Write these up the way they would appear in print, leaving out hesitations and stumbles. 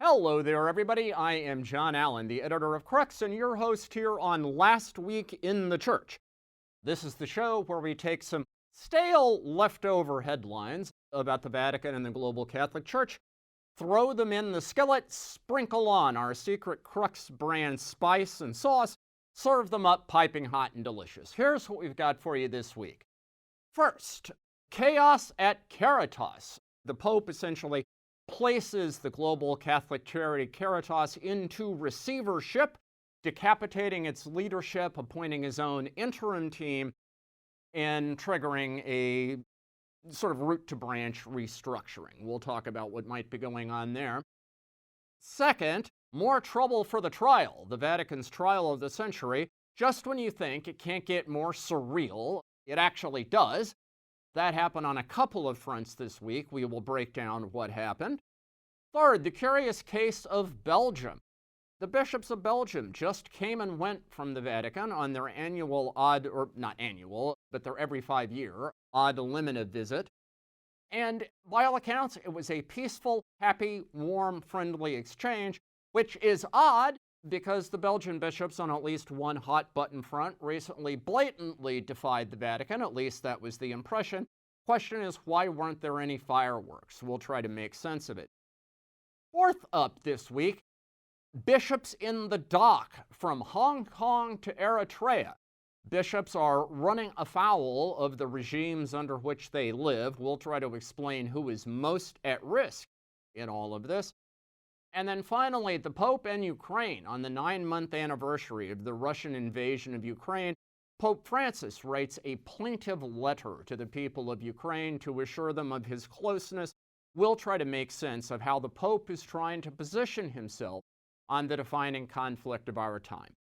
Hello there, everybody. I am John Allen, the editor of Crux, and your host here on Last Week in the Church. This is the show where we take some stale leftover headlines about the Vatican and the global Catholic Church, throw them in the skillet, sprinkle on our secret Crux brand spice and sauce, serve them up piping hot and delicious. Here's what we've got for you this week. First, chaos at Caritas. The Pope essentially places the global Catholic charity Caritas into receivership, decapitating its leadership, appointing his own interim team, and triggering a sort of root to branch restructuring. We'll talk about what might be going on there. Second, more trouble for the trial, the Vatican's trial of the century. Just when you think it can't get more surreal, it actually does. That happened on a couple of fronts this week. We will break down what happened. Third, the curious case of Belgium. The bishops of Belgium just came and went from the Vatican on their annual their every 5-year ad limina visit. And by all accounts, it was a peaceful, happy, warm, friendly exchange, which is odd because the Belgian bishops on at least one hot-button front recently blatantly defied the Vatican. At least that was the impression. Question is, why weren't there any fireworks? We'll try to make sense of it. Fourth up this week, bishops in the dock from Hong Kong to Eritrea. Bishops are running afoul of the regimes under which they live. We'll try to explain who is most at risk in all of this. And then finally, the Pope and Ukraine. On the 9-month anniversary of the Russian invasion of Ukraine, Pope Francis writes a plaintive letter to the people of Ukraine to assure them of his closeness. We'll try to make sense of how the Pope is trying to position himself on the defining conflict of our time.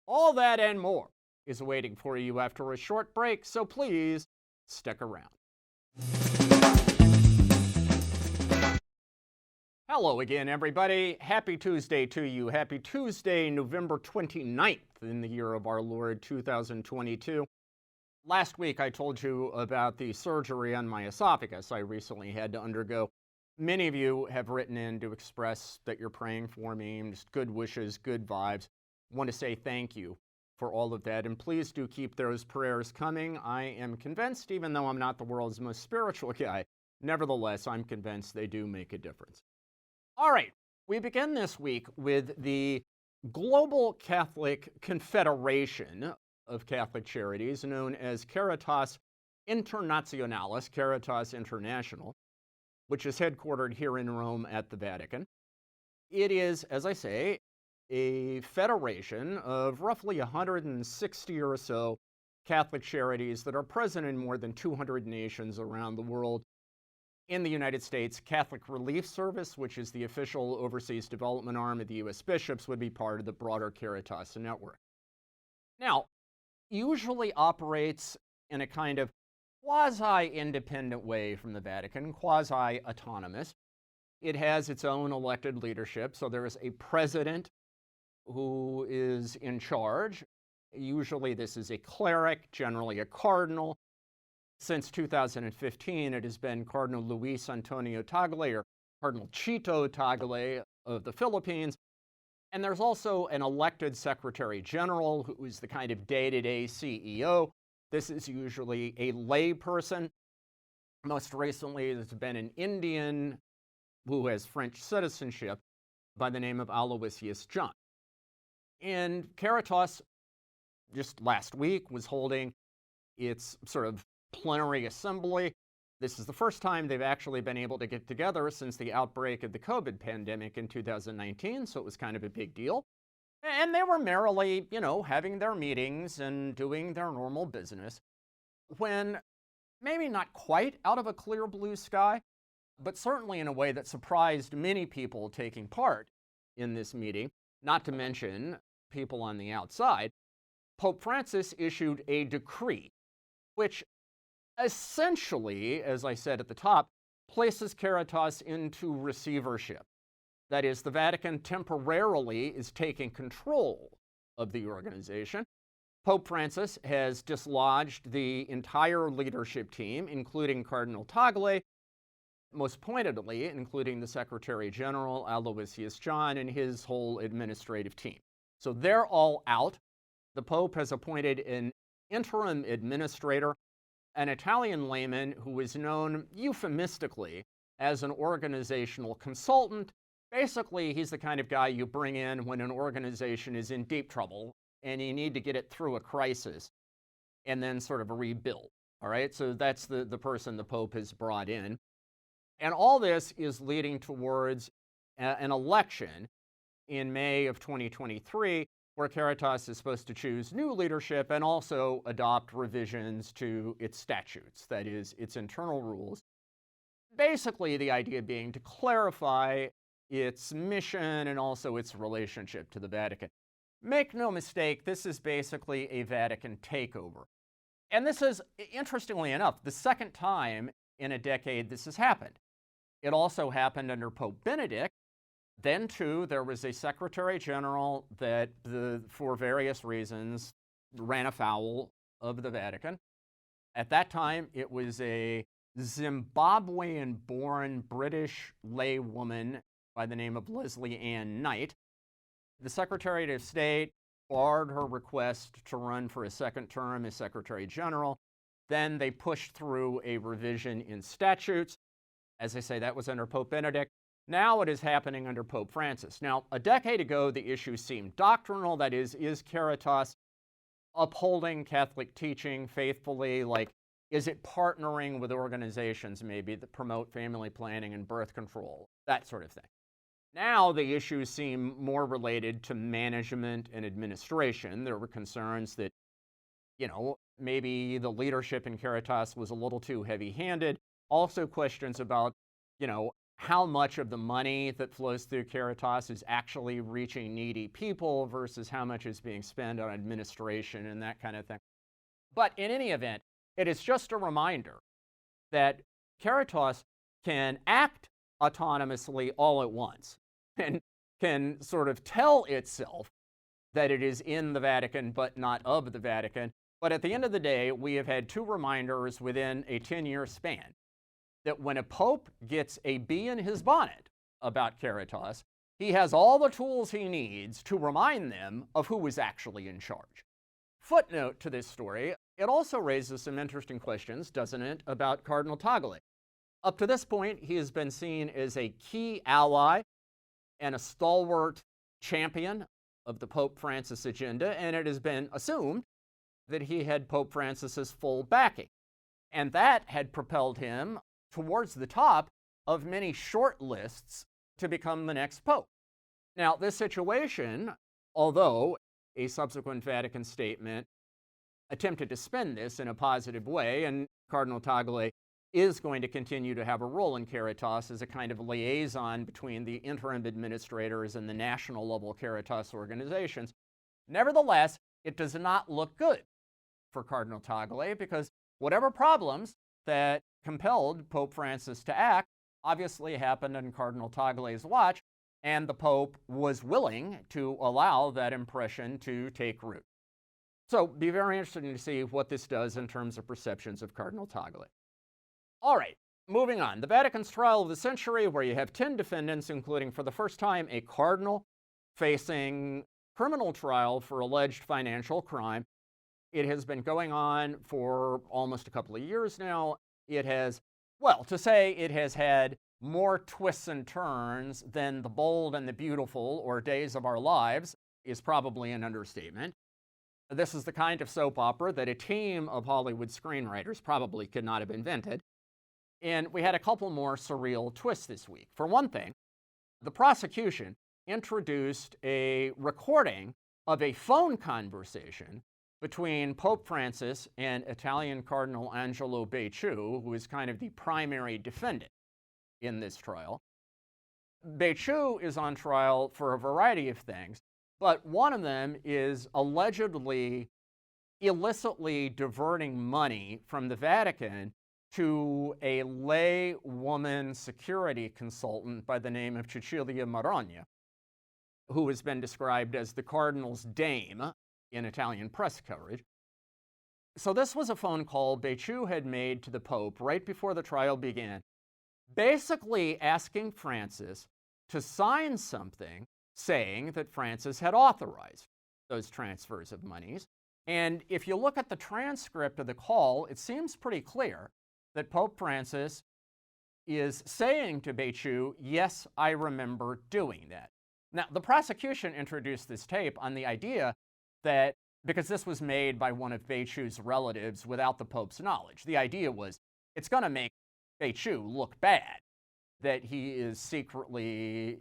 All that and more is waiting for you after a short break, so please stick around. Hello again, everybody. Happy Tuesday to you. Happy Tuesday, November 29th in the year of our Lord 2022. Last week I told you about the surgery on my esophagus I recently had to undergo. Many of you have written in to express that you're praying for me, just good wishes, good vibes. I want to say thank you for all of that, and please do keep those prayers coming. I am convinced, even though I'm not the world's most spiritual guy, nevertheless, I'm convinced they do make a difference. All right, we begin this week with the Global Catholic Confederation of Catholic Charities, known as Caritas Internationalis, Caritas International, which is headquartered here in Rome at the Vatican. It is, as I say, a federation of roughly 160 or so Catholic charities that are present in more than 200 nations around the world. In the United States, Catholic Relief Service, which is the official overseas development arm of the U.S. bishops, would be part of the broader Caritas network. Now, usually operates in a kind of quasi-independent way from the Vatican, quasi-autonomous. It has its own elected leadership, so there is a president who is in charge. Usually this is a cleric, generally a cardinal. Since 2015, it has been Cardinal Luis Antonio Tagle, or Cardinal Chito Tagle of the Philippines. And there's also an elected Secretary General who is the kind of day-to-day CEO. This is usually a lay person. Most recently, there's been an Indian who has French citizenship by the name of Aloysius John. And Caritas, just last week, was holding its sort of plenary assembly. This is the first time they've actually been able to get together since the outbreak of the COVID pandemic in 2019, so it was kind of a big deal. And they were merrily, having their meetings and doing their normal business when, maybe not quite out of a clear blue sky, but certainly in a way that surprised many people taking part in this meeting, not to mention people on the outside, Pope Francis issued a decree which essentially, as I said at the top, places Caritas into receivership. That is, the Vatican temporarily is taking control of the organization. Pope Francis has dislodged the entire leadership team, including Cardinal Tagle, most pointedly, including the Secretary General, Aloysius John, and his whole administrative team. So they're all out. The Pope has appointed an interim administrator, an Italian layman who is known euphemistically as an organizational consultant. Basically, he's the kind of guy you bring in when an organization is in deep trouble and you need to get it through a crisis and then sort of rebuild. All right, so that's the person the Pope has brought in. And all this is leading towards an election in May of 2023, where Caritas is supposed to choose new leadership and also adopt revisions to its statutes, that is, its internal rules. Basically, the idea being to clarify its mission and also its relationship to the Vatican. Make no mistake, this is basically a Vatican takeover. And this is, interestingly enough, the second time in a decade this has happened. It also happened under Pope Benedict. Then, too, there was a Secretary General that, for various reasons, ran afoul of the Vatican. At that time, it was a Zimbabwean-born British laywoman by the name of Leslie Ann Knight. The Secretary of State barred her request to run for a second term as Secretary General. Then they pushed through a revision in statutes. As I say, that was under Pope Benedict. Now it is happening under Pope Francis. Now, a decade ago, the issue seemed doctrinal. That is Caritas upholding Catholic teaching faithfully? Like, is it partnering with organizations maybe that promote family planning and birth control? That sort of thing. Now the issues seem more related to management and administration. There were concerns that, maybe the leadership in Caritas was a little too heavy-handed. Also questions about, how much of the money that flows through Caritas is actually reaching needy people versus how much is being spent on administration and that kind of thing. But in any event, it is just a reminder that Caritas can act autonomously all at once and can sort of tell itself that it is in the Vatican but not of the Vatican. But at the end of the day, we have had two reminders within a 10-year span that when a pope gets a bee in his bonnet about Caritas, he has all the tools he needs to remind them of who is actually in charge. Footnote to this story, it also raises some interesting questions, doesn't it, about Cardinal Tagle. Up to this point, he has been seen as a key ally and a stalwart champion of the Pope Francis agenda, and it has been assumed that he had Pope Francis's full backing. And that had propelled him towards the top of many short lists to become the next pope. Now, this situation, although a subsequent Vatican statement attempted to spin this in a positive way, and Cardinal Tagle is going to continue to have a role in Caritas as a kind of liaison between the interim administrators and the national level Caritas organizations. Nevertheless, it does not look good for Cardinal Tagle, because whatever problems that compelled Pope Francis to act obviously happened on Cardinal Tagle's watch, and the Pope was willing to allow that impression to take root. So, be very interesting to see what this does in terms of perceptions of Cardinal Tagle. All right, moving on. The Vatican's trial of the century, where you have 10 defendants, including for the first time a cardinal facing criminal trial for alleged financial crime. It has been going on for almost a couple of years now. It has, well, to say it has had more twists and turns than The Bold and the Beautiful or Days of Our Lives is probably an understatement. This is the kind of soap opera that a team of Hollywood screenwriters probably could not have invented. And we had a couple more surreal twists this week. For one thing, the prosecution introduced a recording of a phone conversation between Pope Francis and Italian Cardinal Angelo Becciu, who is kind of the primary defendant in this trial. Becciu is on trial for a variety of things, but one of them is allegedly illicitly diverting money from the Vatican to a lay woman security consultant by the name of Cecilia Marogna, who has been described as the Cardinal's dame in Italian press coverage. So this was a phone call Becciu had made to the Pope right before the trial began, basically asking Francis to sign something saying that Francis had authorized those transfers of monies. And if you look at the transcript of the call, it seems pretty clear that Pope Francis is saying to Becciu, yes, I remember doing that. Now, the prosecution introduced this tape on the idea that because this was made by one of Becciu's relatives without the Pope's knowledge, the idea was it's going to make Becciu look bad that he is secretly,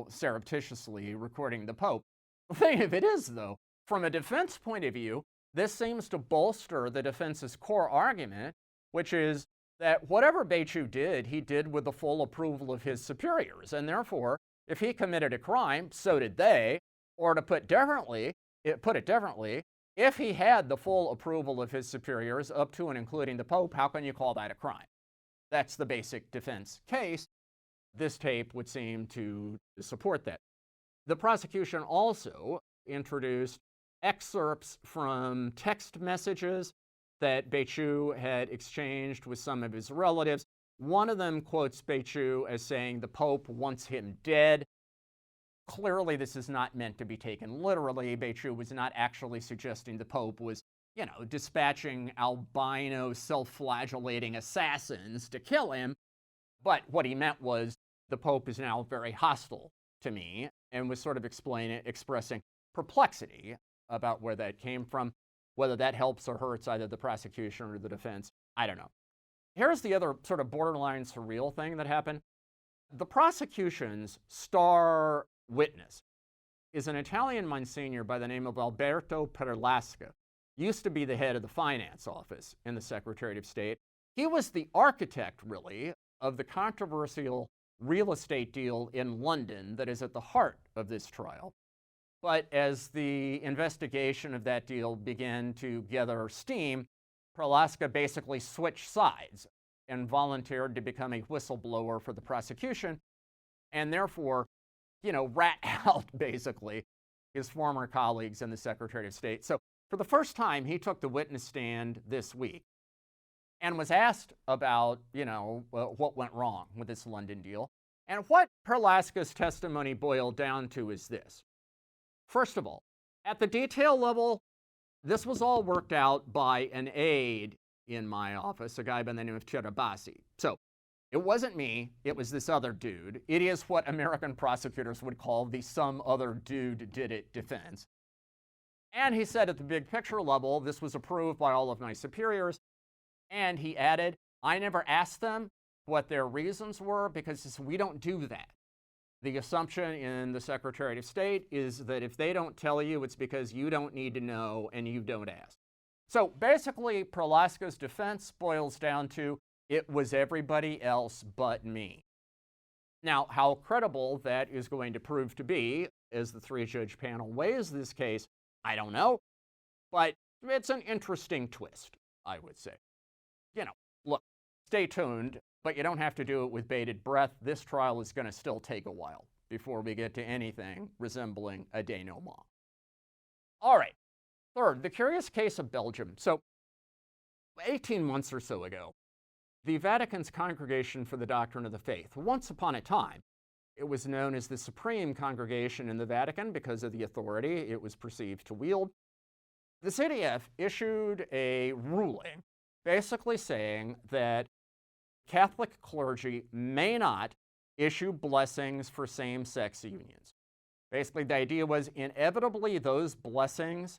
surreptitiously recording the Pope. The thing of it is, though, from a defense point of view, this seems to bolster the defense's core argument, which is that whatever Becciu did, he did with the full approval of his superiors, and therefore, if he committed a crime, so did they. Or to put it differently, if he had the full approval of his superiors, up to and including the Pope, how can you call that a crime? That's the basic defense case. This tape would seem to support that. The prosecution also introduced excerpts from text messages that Becciu had exchanged with some of his relatives. One of them quotes Becciu as saying the Pope wants him dead. Clearly, this is not meant to be taken literally. Becciu was not actually suggesting the Pope was, dispatching albino self-flagellating assassins to kill him. But what he meant was the Pope is now very hostile to me, and was sort of expressing perplexity about where that came from. Whether that helps or hurts either the prosecution or the defense, I don't know. Here's the other sort of borderline surreal thing that happened. The prosecution's star witness is an Italian Monsignor by the name of Alberto Perlasca. Used to be the head of the finance office in the Secretary of State. He was the architect, really, of the controversial real estate deal in London that is at the heart of this trial. But as the investigation of that deal began to gather steam, Perlasca basically switched sides and volunteered to become a whistleblower for the prosecution, and therefore, rat out, basically, his former colleagues in the Secretary of State. So for the first time, he took the witness stand this week and was asked about, what went wrong with this London deal. And what Perlasca's testimony boiled down to is this. First of all, at the detail level, this was all worked out by an aide in my office, a guy by the name of Cherabassi. So it wasn't me, it was this other dude. It is what American prosecutors would call the some other dude did it defense. And he said at the big picture level, this was approved by all of my superiors. And he added, I never asked them what their reasons were because we don't do that. The assumption in the Secretary of State is that if they don't tell you, it's because you don't need to know and you don't ask. So basically, Perlasca's defense boils down to, it was everybody else but me. Now, how credible that is going to prove to be as the three-judge panel weighs this case, I don't know. But it's an interesting twist, I would say. Look, stay tuned, but you don't have to do it with bated breath. This trial is going to still take a while before we get to anything resembling a denouement. All right. Third, the curious case of Belgium. So 18 months or so ago, the Vatican's Congregation for the Doctrine of the Faith, once upon a time, it was known as the Supreme Congregation in the Vatican because of the authority it was perceived to wield. The CDF issued a ruling basically saying that Catholic clergy may not issue blessings for same-sex unions. Basically, the idea was inevitably those blessings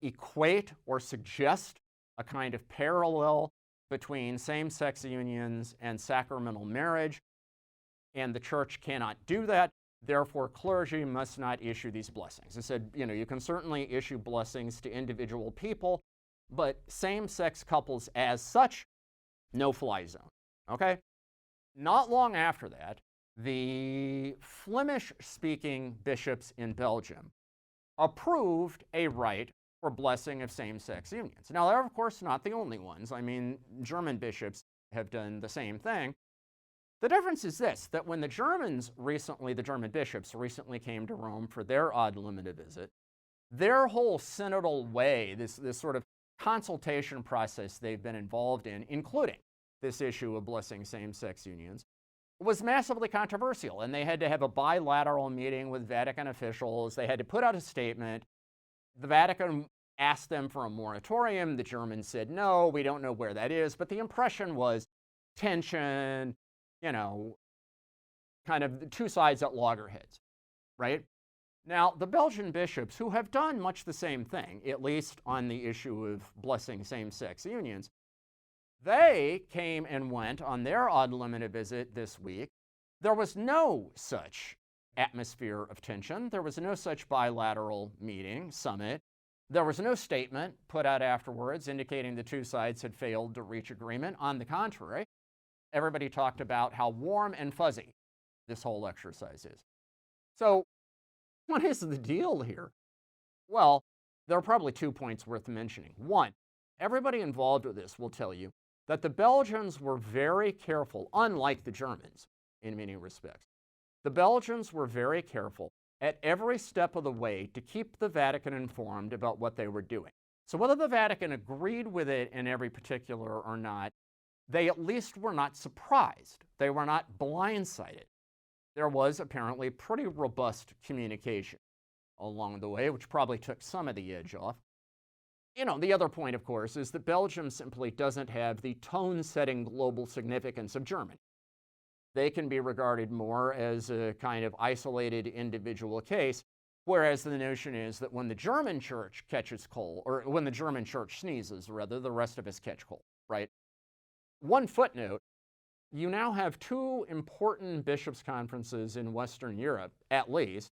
equate or suggest a kind of parallel between same-sex unions and sacramental marriage, and the church cannot do that. Therefore, clergy must not issue these blessings. They said, you can certainly issue blessings to individual people, but same-sex couples as such, no-fly zone, okay? Not long after that, the Flemish-speaking bishops in Belgium approved a right for blessing of same-sex unions. Now, they're, of course, not the only ones. I mean, German bishops have done the same thing. The difference is this, that when the German bishops recently came to Rome for their ad limina visit, their whole synodal way, this sort of consultation process they've been involved in, including this issue of blessing same-sex unions, was massively controversial, and they had to have a bilateral meeting with Vatican officials. They had to put out a statement. The Vatican asked them for a moratorium. The Germans said, no, we don't know where that is. But the impression was tension, you know, kind of the two sides at loggerheads, right? Now, the Belgian bishops, who have done much the same thing, at least on the issue of blessing same-sex unions, they came and went on their ad limina visit this week. There was no such atmosphere of tension. There was no such bilateral meeting, summit. There was no statement put out afterwards indicating the two sides had failed to reach agreement. On the contrary, everybody talked about how warm and fuzzy this whole exercise is. So, what is the deal here? Well, there are probably 2 points worth mentioning. One, everybody involved with this will tell you that the Belgians were very careful, unlike the Germans in many respects. The Belgians were very careful at every step of the way to keep the Vatican informed about what they were doing. So whether the Vatican agreed with it in every particular or not, they at least were not surprised. They were not blindsided. There was apparently pretty robust communication along the way, which probably took some of the edge off. You know, the other point, of course, is that Belgium simply doesn't have the tone-setting global significance of Germany. They can be regarded more as a kind of isolated individual case, whereas the notion is that when the German church catches cold, or when the German church sneezes, rather, the rest of us catch cold, right? One footnote, you now have two important bishops' conferences in Western Europe, at least,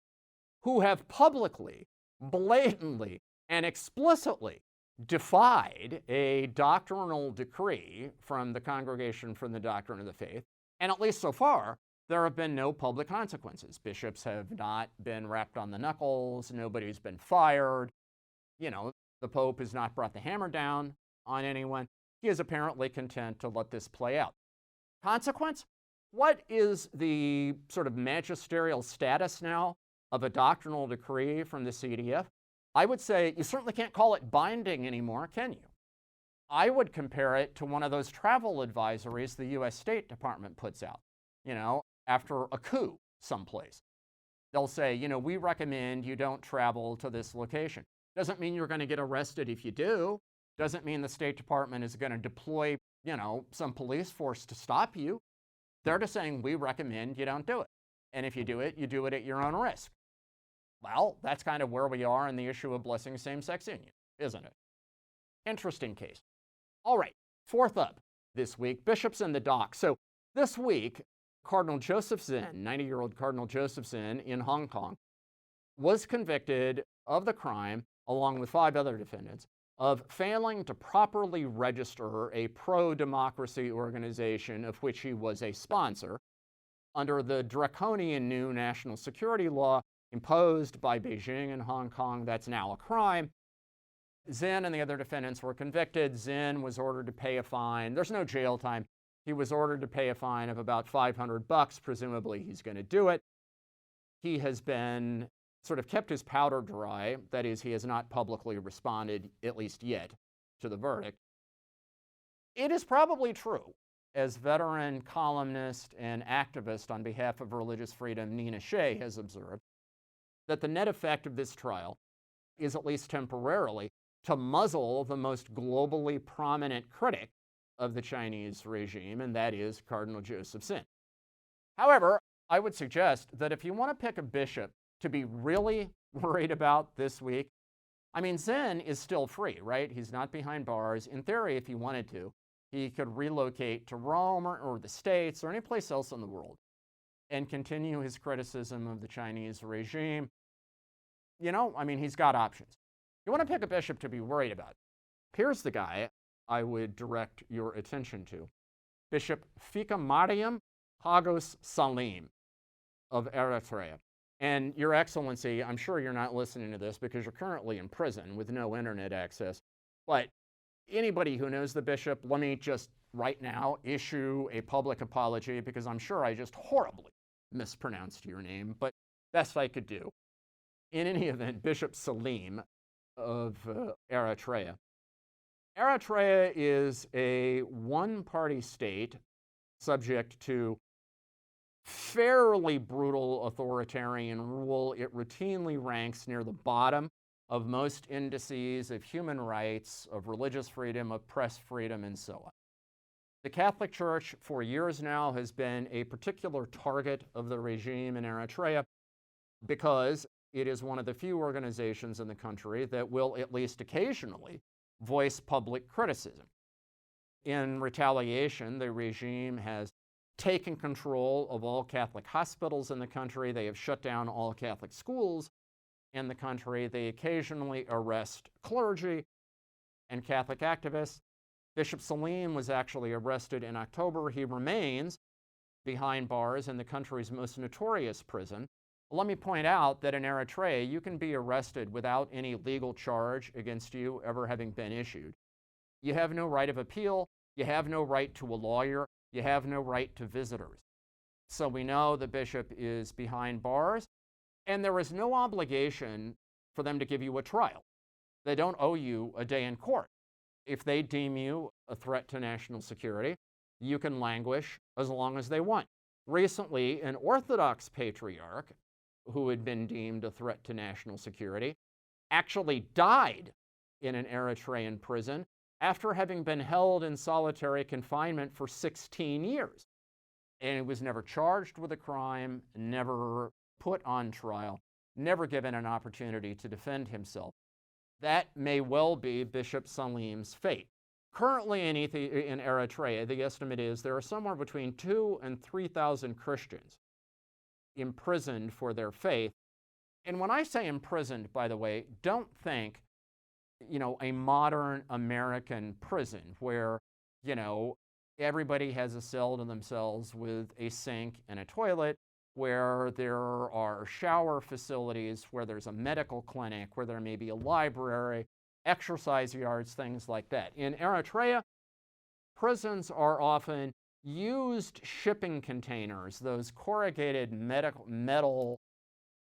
who have publicly, blatantly, and explicitly defied a doctrinal decree from the Congregation for the Doctrine of the Faith, and at least so far, there have been no public consequences. Bishops have not been wrapped on the knuckles, nobody's been fired, you know, the Pope has not brought the hammer down on anyone. He is apparently content to let this play out. Consequence? What is the sort of magisterial status now of a doctrinal decree from the CDF? I would say you certainly can't call it binding anymore, can you? I would compare it to one of those travel advisories the US State Department puts out, you know, after a coup someplace. They'll say, you know, we recommend you don't travel to this location. Doesn't mean you're going to get arrested if you do. Doesn't mean the State Department is going to deploy, you know, some police force to stop you. They're just saying, we recommend you don't do it. And if you do it at your own risk. Well, that's kind of where we are in the issue of blessing same-sex union, isn't it? Interesting case. All right, fourth up this week, bishops in the dock. So this week, Cardinal Joseph Zen, 90-year-old Cardinal Joseph Zen in Hong Kong, was convicted of the crime, along with 5 other defendants, of failing to properly register a pro-democracy organization of which he was a sponsor under the draconian new national security law imposed by Beijing and Hong Kong. That's now a crime. Zen and the other defendants were convicted. Zen was ordered to pay a fine. There's no jail time. He was ordered to pay a fine of about $500. Presumably he's going to do it. He has been sort of kept his powder dry. That is, he has not publicly responded, at least yet, to the verdict. It is probably true, as veteran columnist and activist on behalf of religious freedom Nina Shea has observed, that the net effect of this trial is, at least temporarily, to muzzle the most globally prominent critic of the Chinese regime, and that is Cardinal Joseph Zen. However, I would suggest that if you want to pick a bishop to be really worried about this week, I mean, Zen is still free, right? He's not behind bars. In theory, if he wanted to, he could relocate to Rome or the States or any place else in the world and continue his criticism of the Chinese regime. You know, I mean, he's got options. You want to pick a bishop to be worried about. Here's the guy I would direct your attention to. Bishop Fikamariam Hagos Saleem of Eritrea. And Your Excellency, I'm sure you're not listening to this because you're currently in prison with no internet access. But anybody who knows the bishop, let me just right now issue a public apology because I'm sure I just horribly mispronounced your name, but best I could do. In any event, Bishop Saleem of Eritrea. Eritrea is a one-party state subject to fairly brutal authoritarian rule. It routinely ranks near the bottom of most indices of human rights, of religious freedom, of press freedom, and so on. The Catholic Church, for years now, has been a particular target of the regime in Eritrea because it is one of the few organizations in the country that will, at least occasionally, voice public criticism. In retaliation, the regime has taken control of all Catholic hospitals in the country. They have shut down all Catholic schools in the country. They occasionally arrest clergy and Catholic activists. Bishop Saleem was actually arrested in October. He remains behind bars in the country's most notorious prison. Let me point out that in Eritrea, you can be arrested without any legal charge against you ever having been issued. You have no right of appeal. You have no right to a lawyer. You have no right to visitors. So we know the bishop is behind bars, and there is no obligation for them to give you a trial. They don't owe you a day in court. If they deem you a threat to national security, you can languish as long as they want. Recently, an Orthodox patriarch who had been deemed a threat to national security actually died in an Eritrean prison after having been held in solitary confinement for 16 years. And he was never charged with a crime, never put on trial, never given an opportunity to defend himself. That may well be Bishop Saleem's fate. Currently in Eritrea, the estimate is there are somewhere between 2,000 and 3,000 Christians imprisoned for their faith. And when I say imprisoned, by the way, don't think a modern American prison where, everybody has a cell to themselves with a sink and a toilet, where there are shower facilities, where there's a medical clinic, where there may be a library, exercise yards, things like that. In Eritrea, prisons are often used shipping containers, those corrugated metal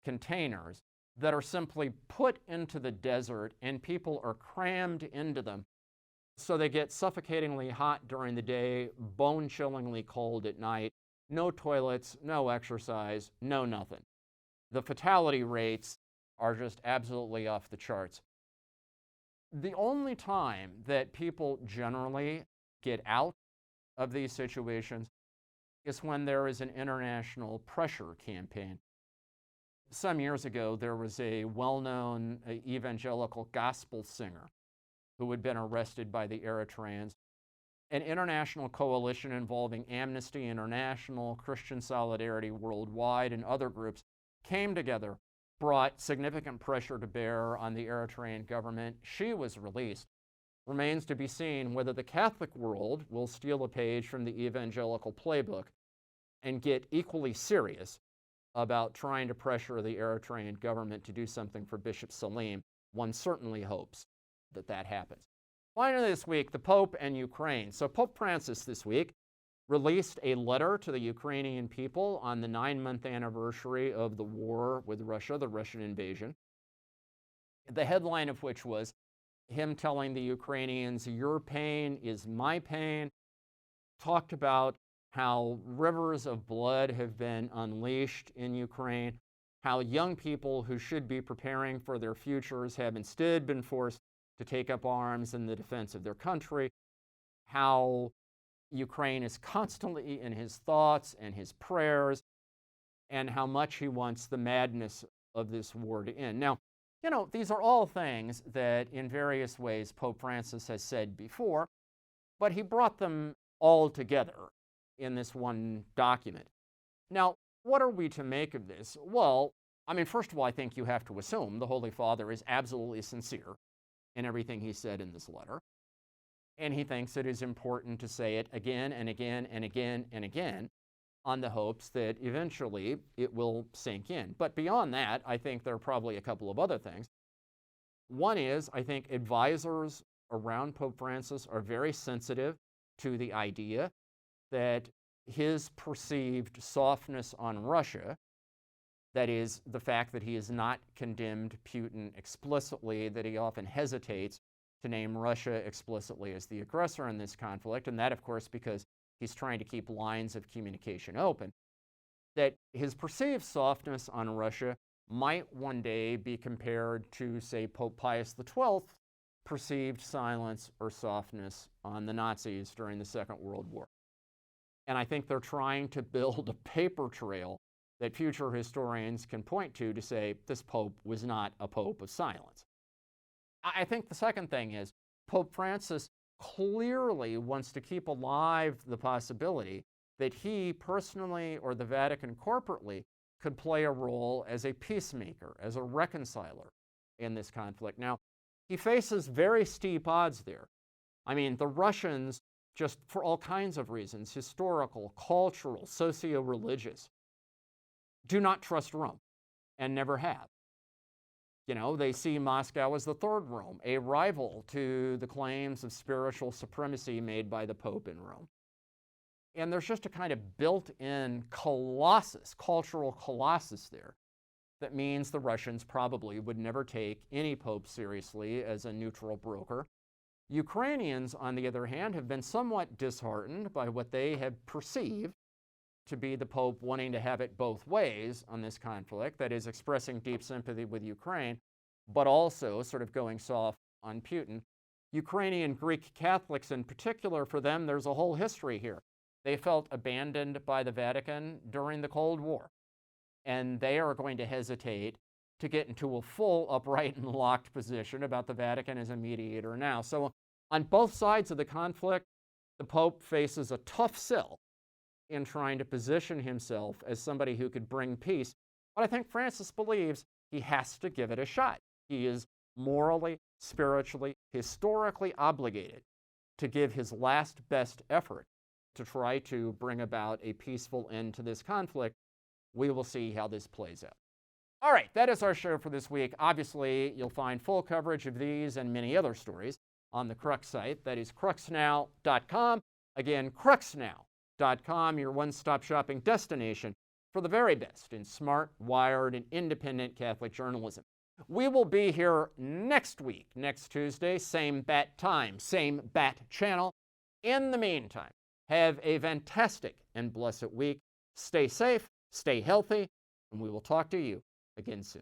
containers that are simply put into the desert, and people are crammed into them. So they get suffocatingly hot during the day, bone-chillingly cold at night, no toilets, no exercise, no nothing. The fatality rates are just absolutely off the charts. The only time that people generally get out of these situations is when there is an international pressure campaign. Some years ago, there was a well-known evangelical gospel singer who had been arrested by the Eritreans. An international coalition involving Amnesty International, Christian Solidarity Worldwide, and other groups came together, brought significant pressure to bear on the Eritrean government. She was released. Remains to be seen whether the Catholic world will steal a page from the evangelical playbook and get equally serious about trying to pressure the Eritrean government to do something for Bishop Saleem. One certainly hopes that that happens. Finally this week, the Pope and Ukraine. So Pope Francis this week released a letter to the Ukrainian people on the 9-month anniversary of the war with Russia, the Russian invasion, the headline of which was him telling the Ukrainians, your pain is my pain, talked about how rivers of blood have been unleashed in Ukraine, how young people who should be preparing for their futures have instead been forced to take up arms in the defense of their country, how Ukraine is constantly in his thoughts and his prayers, and how much he wants the madness of this war to end. Now, these are all things that in various ways Pope Francis has said before, but he brought them all together in this one document. Now, what are we to make of this? Well, first of all, I think you have to assume the Holy Father is absolutely sincere in everything he said in this letter, and he thinks it is important to say it again and again and again and again on the hopes that eventually it will sink in. But beyond that, I think there are probably a couple of other things. One is, I think advisors around Pope Francis are very sensitive to the idea that his perceived softness on Russia, that is, the fact that he has not condemned Putin explicitly, that he often hesitates to name Russia explicitly as the aggressor in this conflict, and that, of course, because he's trying to keep lines of communication open, that his perceived softness on Russia might one day be compared to, say, Pope Pius XII's perceived silence or softness on the Nazis during the Second World War. And I think they're trying to build a paper trail that future historians can point to say this pope was not a pope of silence. I think the second thing is Pope Francis clearly wants to keep alive the possibility that he personally or the Vatican corporately could play a role as a peacemaker, as a reconciler in this conflict. Now, he faces very steep odds there. I mean, the Russians, just for all kinds of reasons, historical, cultural, socio-religious, do not trust Rome and never have. You know, they see Moscow as the third Rome, a rival to the claims of spiritual supremacy made by the Pope in Rome. And there's just a kind of built-in colossus, cultural colossus there, that means the Russians probably would never take any pope seriously as a neutral broker. Ukrainians, on the other hand, have been somewhat disheartened by what they have perceived to be the Pope wanting to have it both ways on this conflict, that is, expressing deep sympathy with Ukraine, but also sort of going soft on Putin. Ukrainian Greek Catholics in particular, for them, there's a whole history here. They felt abandoned by the Vatican during the Cold War, and they are going to hesitate to get into a full upright and locked position about the Vatican as a mediator now. So on both sides of the conflict, the Pope faces a tough sell in trying to position himself as somebody who could bring peace. But I think Francis believes he has to give it a shot. He is morally, spiritually, historically obligated to give his last best effort to try to bring about a peaceful end to this conflict. We will see how this plays out. All right, that is our show for this week. Obviously, you'll find full coverage of these and many other stories on the Crux site. That is cruxnow.com. Again, cruxnow.com, your one-stop shopping destination for the very best in smart, wired, and independent Catholic journalism. We will be here next week, next Tuesday, same bat time, same bat channel. In the meantime, have a fantastic and blessed week. Stay safe, stay healthy, and we will talk to you again soon.